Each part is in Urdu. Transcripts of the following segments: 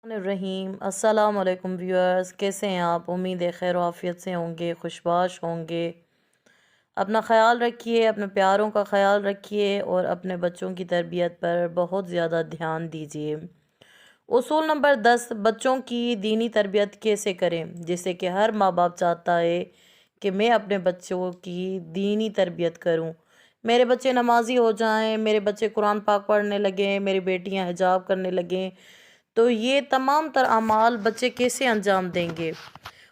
الرحیم السلام علیکم ویورز، کیسے ہیں آپ؟ امید ہے خیر و عافیت سے ہوں گے، خوشباش ہوں گے۔ اپنا خیال رکھیے، اپنے پیاروں کا خیال رکھیے اور اپنے بچوں کی تربیت پر بہت زیادہ دھیان دیجیے۔ اصول نمبر 10، بچوں کی دینی تربیت کیسے کریں؟ جیسے کہ ہر ماں باپ چاہتا ہے کہ میں اپنے بچوں کی دینی تربیت کروں، میرے بچے نمازی ہو جائیں، میرے بچے قرآن پاک پڑھنے لگیں، میری بیٹیاں حجاب کرنے لگیں۔ تو یہ تمام تر اعمال بچے کیسے انجام دیں گے؟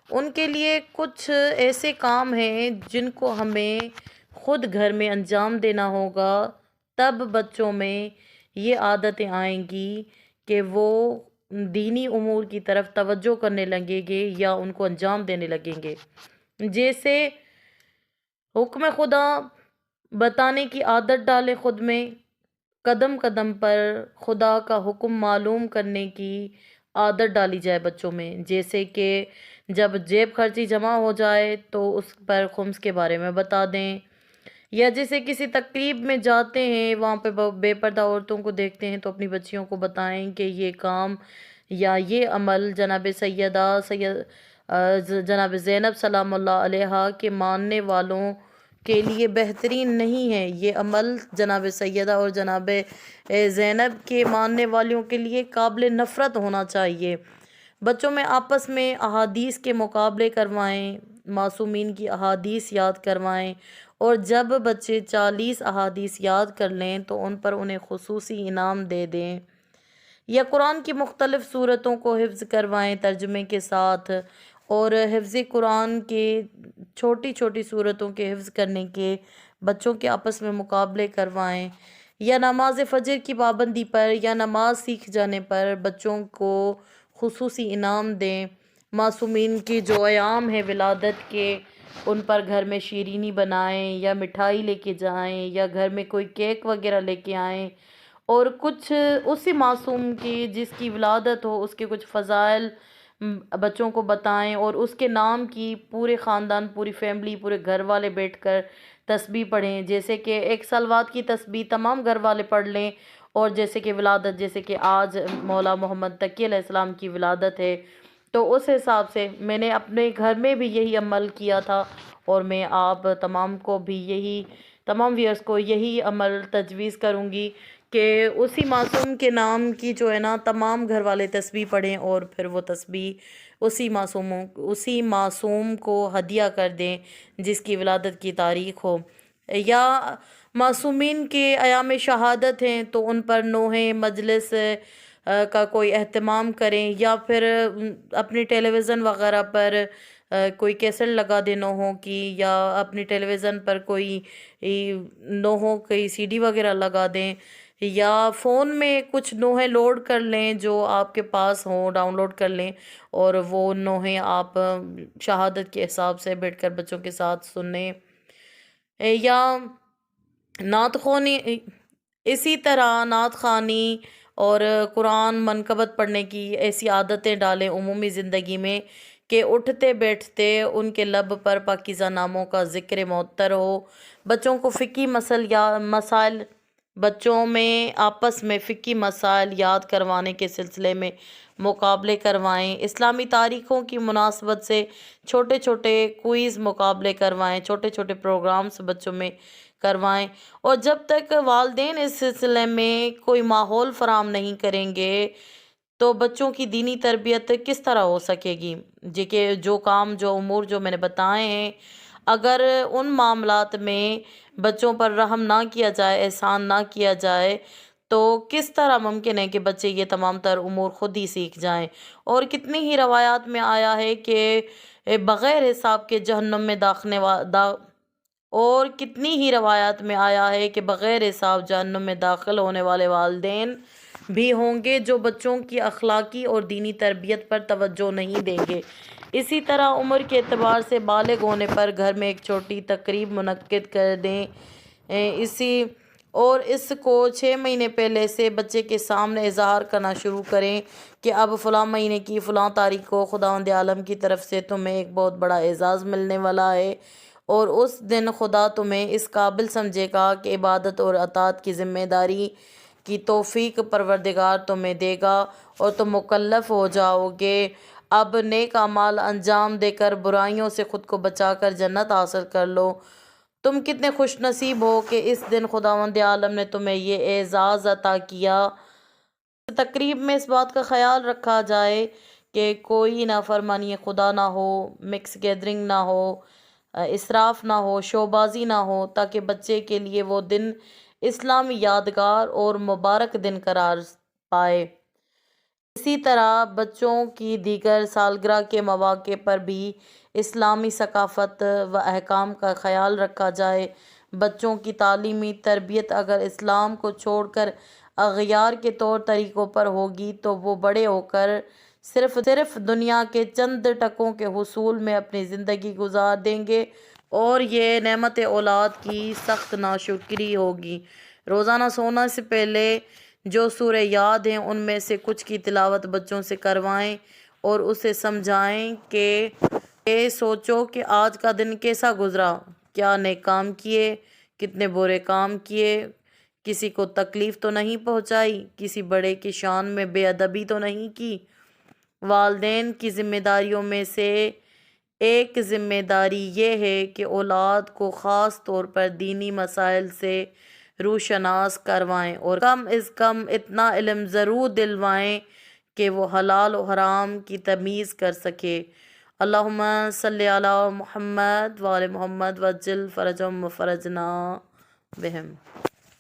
ان کے لیے کچھ ایسے کام ہیں جن کو ہمیں خود گھر میں انجام دینا ہوگا، تب بچوں میں یہ عادتیں آئیں گی کہ وہ دینی امور کی طرف توجہ کرنے لگیں گے یا ان کو انجام دینے لگیں گے۔ جیسے حکم خدا بتانے کی عادت ڈالیں خود میں، قدم قدم پر خدا کا حکم معلوم کرنے کی عادت ڈالی جائے بچوں میں۔ جیسے کہ جب جیب خرچی جمع ہو جائے تو اس پر خمس کے بارے میں بتا دیں، یا جیسے کسی تقریب میں جاتے ہیں، وہاں پہ بے پردہ عورتوں کو دیکھتے ہیں تو اپنی بچیوں کو بتائیں کہ یہ کام یا یہ عمل جناب زینب سلام اللہ علیہا کے ماننے والوں کے لیے بہترین نہیں ہے، یہ عمل جناب سیدہ اور جناب زینب کے ماننے والوں کے لیے قابل نفرت ہونا چاہیے۔ بچوں میں آپس میں احادیث کے مقابلے کروائیں، معصومین کی احادیث یاد کروائیں، اور جب بچے 40 احادیث یاد کر لیں تو ان پر انہیں خصوصی انعام دے دیں، یا قرآن کی مختلف صورتوں کو حفظ کروائیں ترجمے کے ساتھ، اور حفظ قرآن کے چھوٹی چھوٹی صورتوں کے حفظ کرنے کے بچوں کے آپس میں مقابلے کروائیں، یا نماز فجر کی پابندی پر یا نماز سیکھ جانے پر بچوں کو خصوصی انعام دیں۔ معصومین کی جو ایام ہے ولادت کے، ان پر گھر میں شیرینی بنائیں یا مٹھائی لے کے جائیں، یا گھر میں کوئی کیک وغیرہ لے کے آئیں، اور کچھ اسی معصوم کی جس کی ولادت ہو اس کے کچھ فضائل بچوں کو بتائیں، اور اس کے نام کی پورے خاندان، پوری فیملی، پورے گھر والے بیٹھ کر تسبیح پڑھیں۔ جیسے کہ ایک صلوات کی تسبیح تمام گھر والے پڑھ لیں، اور جیسے کہ ولادت، جیسے کہ آج مولا محمد تقی علیہ السلام کی ولادت ہے، تو اس حساب سے میں نے اپنے گھر میں بھی یہی عمل کیا تھا، اور میں آپ تمام کو بھی تمام ویئرس کو یہی عمل تجویز کروں گی کہ اسی معصوم کے نام کی جو ہے نا تمام گھر والے تسبیح پڑھیں، اور پھر وہ تسبیح اسی معصوم کو ہدیہ کر دیں جس کی ولادت کی تاریخ ہو۔ یا معصومین کے ایام شہادت ہیں تو ان پر نوحہ مجلس کا کوئی اہتمام کریں، یا پھر اپنی ٹیلی ویژن وغیرہ پر کوئی کیسٹ لگا دیں نوحوں کی، یا اپنی ٹیلی ویژن پر کوئی نوحوں کی سی ڈی وغیرہ لگا دیں، یا فون میں کچھ نوحے لوڈ کر لیں جو آپ کے پاس ہوں، ڈاؤن لوڈ کر لیں، اور وہ نوحے آپ شہادت کے حساب سے بیٹھ کر بچوں کے ساتھ سنیں۔ یا نعت خوانی، اسی طرح نعت خوانی اور قرآن منقبت پڑھنے کی ایسی عادتیں ڈالیں عمومی زندگی میں کہ اٹھتے بیٹھتے ان کے لب پر پاکیزہ ناموں کا ذکر معطر ہو۔ بچوں کو بچوں میں آپس میں فقہی مسائل یاد کروانے کے سلسلے میں مقابلے کروائیں۔ اسلامی تاریخوں کی مناسبت سے چھوٹے چھوٹے کوئز مقابلے کروائیں، چھوٹے چھوٹے پروگرامز بچوں میں کروائیں، اور جب تک والدین اس سلسلے میں کوئی ماحول فراہم نہیں کریں گے تو بچوں کی دینی تربیت کس طرح ہو سکے گی؟ کہ جو امور جو میں نے بتائے ہیں، اگر ان معاملات میں بچوں پر رحم نہ کیا جائے، احسان نہ کیا جائے، تو کس طرح ممکن ہے کہ بچے یہ تمام تر امور خود ہی سیکھ جائیں؟ اور کتنی ہی روایات میں آیا ہے کہ بغیر حساب کے جہنم میں داخل ہونے والے والدین بھی ہوں گے جو بچوں کی اخلاقی اور دینی تربیت پر توجہ نہیں دیں گے۔ اسی طرح عمر کے اعتبار سے بالغ ہونے پر گھر میں ایک چھوٹی تقریب منعقد کر دیں، اور اس کو 6 مہینے پہلے سے بچے کے سامنے اظہار کرنا شروع کریں کہ اب فلاں مہینے کی فلاں تاریخ کو خداوند عالم کی طرف سے تمہیں ایک بہت بڑا اعزاز ملنے والا ہے، اور اس دن خدا تمہیں اس قابل سمجھے گا کہ عبادت اور اطاعت کی ذمہ داری کی توفیق پروردگار تمہیں دے گا اور تم مکلف ہو جاؤ گے۔ اب نیک اعمال انجام دے کر برائیوں سے خود کو بچا کر جنت حاصل کر لو۔ تم کتنے خوش نصیب ہو کہ اس دن خداوند عالم نے تمہیں یہ اعزاز عطا کیا۔ تقریب میں اس بات کا خیال رکھا جائے کہ کوئی نافرمانی خدا نہ ہو، مکس گیدرنگ نہ ہو، اسراف نہ ہو، شوبازی نہ ہو، تاکہ بچے کے لیے وہ دن اسلامی یادگار اور مبارک دن قرار پائے۔ اسی طرح بچوں کی دیگر سالگرہ کے مواقع پر بھی اسلامی ثقافت و احکام کا خیال رکھا جائے۔ بچوں کی تعلیمی تربیت اگر اسلام کو چھوڑ کر اغیار کے طور طریقوں پر ہوگی تو وہ بڑے ہو کر صرف دنیا کے چند ٹکوں کے حصول میں اپنی زندگی گزار دیں گے اور یہ نعمت اولاد کی سخت ناشکری ہوگی۔ روزانہ سونے سے پہلے جو سورہ یاد ہیں ان میں سے کچھ کی تلاوت بچوں سے کروائیں اور اسے سمجھائیں کہ سوچو کہ آج کا دن کیسا گزرا، کیا نیک کام کیے، کتنے برے کام کیے، کسی کو تکلیف تو نہیں پہنچائی، کسی بڑے کی شان میں بے ادبی تو نہیں کی۔ والدین کی ذمہ داریوں میں سے ایک ذمہ داری یہ ہے کہ اولاد کو خاص طور پر دینی مسائل سے روشناس کروائیں اور کم از کم اتنا علم ضرور دلوائیں کہ وہ حلال و حرام کی تمیز کر سکے۔ اللہم صلی علی محمد وآل محمد وعجل فرجہم وفرجنا بہم۔